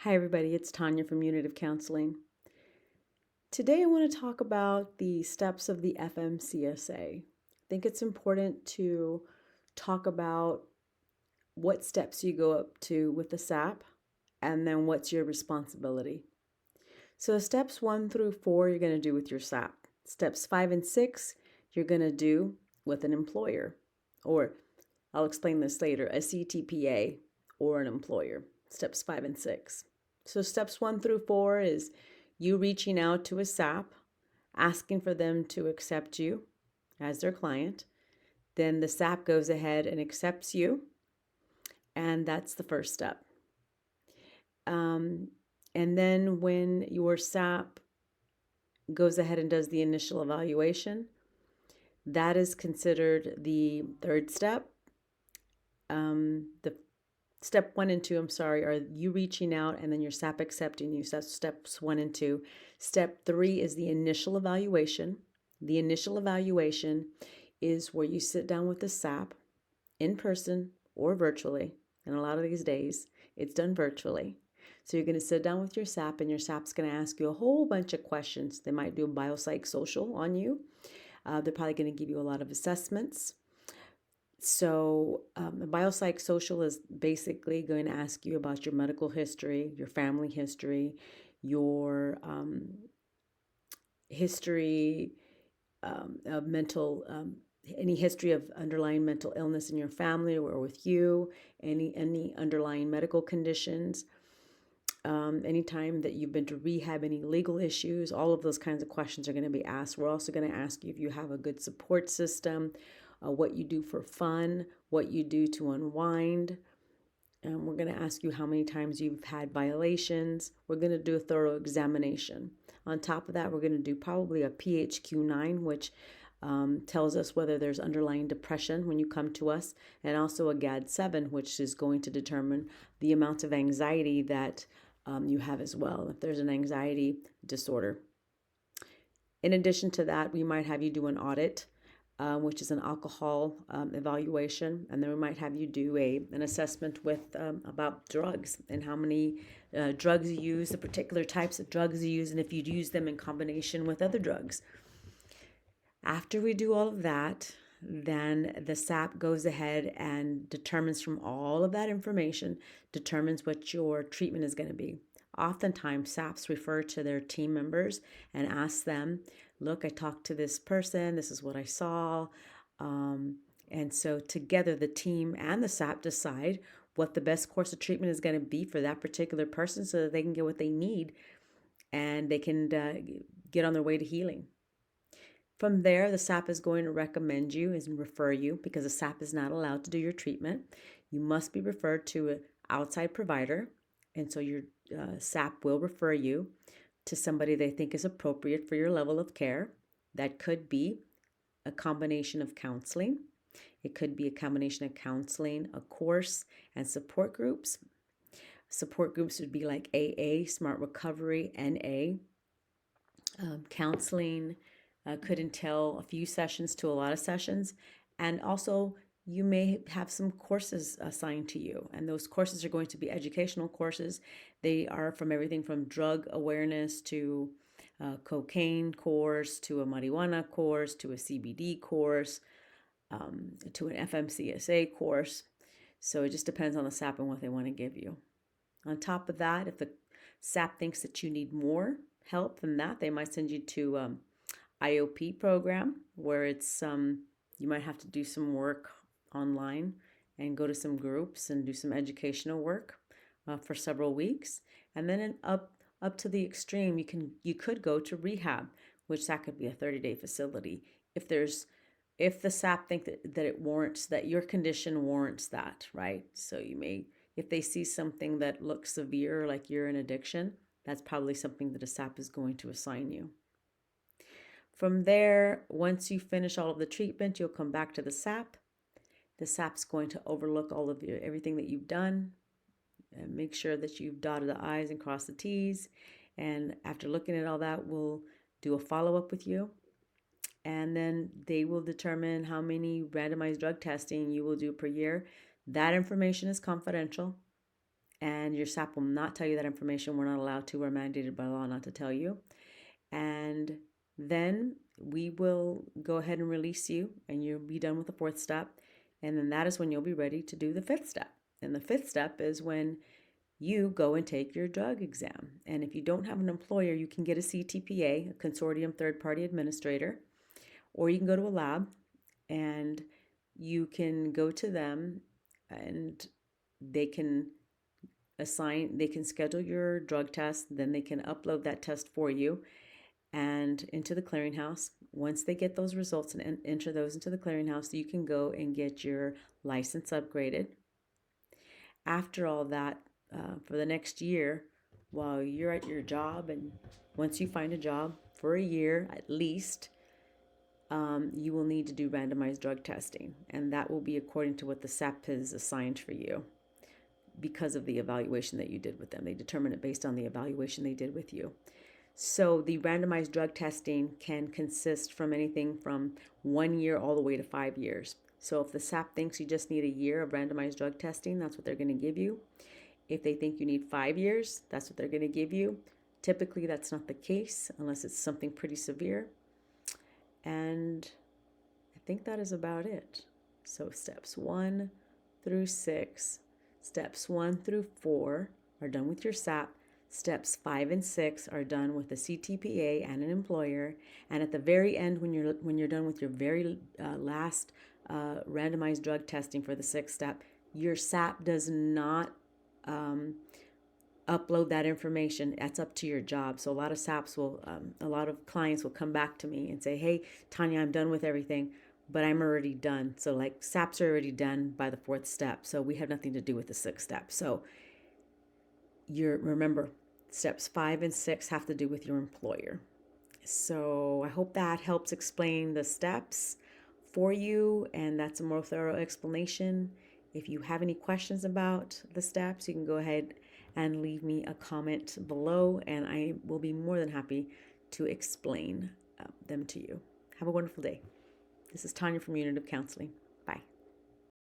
Hi, everybody. It's Tanya from Unitive Counseling. Today, I want to talk about the steps of the FMCSA. I think it's important to talk about what steps you go up to with the SAP and then what's your responsibility. So, steps 1 through 4, you're going to do with your SAP. Steps 5 and 6, you're going to do with an employer, or I'll explain this later, a CTPA or an employer. Steps 5 and 6. So steps 1 through 4 is you reaching out to a SAP, asking for them to accept you as their client. Then the SAP goes ahead and accepts you, and that's the first step. And then when your SAP goes ahead and does the initial evaluation, that is considered the third step. The Step 1 and 2, are you reaching out and then your SAP accepting you. So that's steps 1 and 2. Step 3 is the initial evaluation. The initial evaluation is where you sit down with the SAP in person or virtually. And a lot of these days, it's done virtually. So you're going to sit down with your SAP and your SAP's going to ask you a whole bunch of questions. They might do a biopsychosocial on you. They're probably going to give you a lot of assessments. So, a biopsychosocial is basically going to ask you about your medical history, your family history, your history of mental, any history of underlying mental illness in your family or with you, any underlying medical conditions, any time that you've been to rehab, any legal issues, all of those kinds of questions are going to be asked. We're also going to ask you if you have a good support system, what you do for fun, what you do to unwind. We're going to ask you how many times you've had violations. We're going to do a thorough examination. On top of that, we're going to do probably a PHQ-9, which tells us whether there's underlying depression when you come to us, and also a GAD-7, which is going to determine the amount of anxiety that you have as well, if there's an anxiety disorder. In addition to that, we might have you do an audit, which is an alcohol evaluation, and then we might have you do an assessment with about drugs and how many drugs you use, the particular types of drugs you use, and if you'd use them in combination with other drugs. After we do all of that, then the SAP goes ahead and determines from all of that information, determines what your treatment is going to be. Oftentimes, SAPs refer to their team members and ask them, look, I talked to this person, this is what I saw. And so together, the team and the SAP decide what the best course of treatment is going to be for that particular person so that they can get what they need and they can get on their way to healing. From there, the SAP is going to recommend you and refer you, because the SAP is not allowed to do your treatment. You must be referred to an outside provider, and so your SAP will refer you to somebody they think is appropriate for your level of care. That could be a combination of counseling. It could be a combination of counseling, a course, and support groups. Support groups would be like AA, Smart Recovery, NA. Counseling could entail a few sessions to a lot of sessions. And also, you may have some courses assigned to you. And those courses are going to be educational courses. They are from everything from drug awareness to a cocaine course, to a marijuana course, to a CBD course, to an FMCSA course. So it just depends on the SAP and what they want to give you. On top of that, if the SAP thinks that you need more help than that, they might send you to IOP program, where it's you might have to do some work online and go to some groups and do some educational work for several weeks. And then up to the extreme, you could go to rehab, which that could be a 30-day facility if the SAP think that it warrants, that your condition warrants that, right? So you may, if they see something that looks severe, like you're in addiction, that's probably something that a SAP is going to assign you. From there, once you finish all of the treatment, you'll come back to the SAP. The SAP's going to overlook all of everything that you've done and make sure that you've dotted the I's and crossed the T's. And after looking at all that, we'll do a follow-up with you. And then they will determine how many randomized drug testing you will do per year. That information is confidential. and your SAP will not tell you that information. We're not allowed to. We're mandated by law not to tell you. And then we will go ahead and release you, and you'll be done with the 4th step. And then that is when you'll be ready to do the 5th step. And the 5th step is when you go and take your drug exam. And if you don't have an employer, you can get a CTPA, a consortium third-party administrator, or you can go to a lab and you can go to them and they can schedule your drug test, then they can upload that test for you and into the clearinghouse. Once they get those results and enter those into the clearinghouse, you can go and get your license upgraded. After all that, for the next year, while you're at your job, and once you find a job for a year at least, you will need to do randomized drug testing, and that will be according to what the SAP has assigned for you because of the evaluation that you did with them. They determine it based on the evaluation they did with you. So the randomized drug testing can consist from anything from 1 year all the way to 5 years. So if the SAP thinks you just need a year of randomized drug testing, that's what they're going to give you. If they think you need 5 years, that's what they're going to give you. Typically, that's not the case unless it's something pretty severe. And I think that is about it. So steps 1 through 6, steps 1 through 4 are done with your SAP. Steps 5 and 6 are done with a CTPA and an employer. And at the very end, when you're done with your very last randomized drug testing for the 6th step, your SAP does not upload that information. That's up to your job. So a lot of SAPs a lot of clients will come back to me and say, "Hey, Tanya, I'm done with everything, but I'm already done." So like SAPs are already done by the 4th step. So we have nothing to do with the 6th step. So remember, steps 5 and 6 have to do with your employer. So I hope that helps explain the steps for you, and that's a more thorough explanation. If you have any questions about the steps, you can go ahead and leave me a comment below, and I will be more than happy to explain them to you. Have a wonderful day. This is Tanya from Unitive Counseling.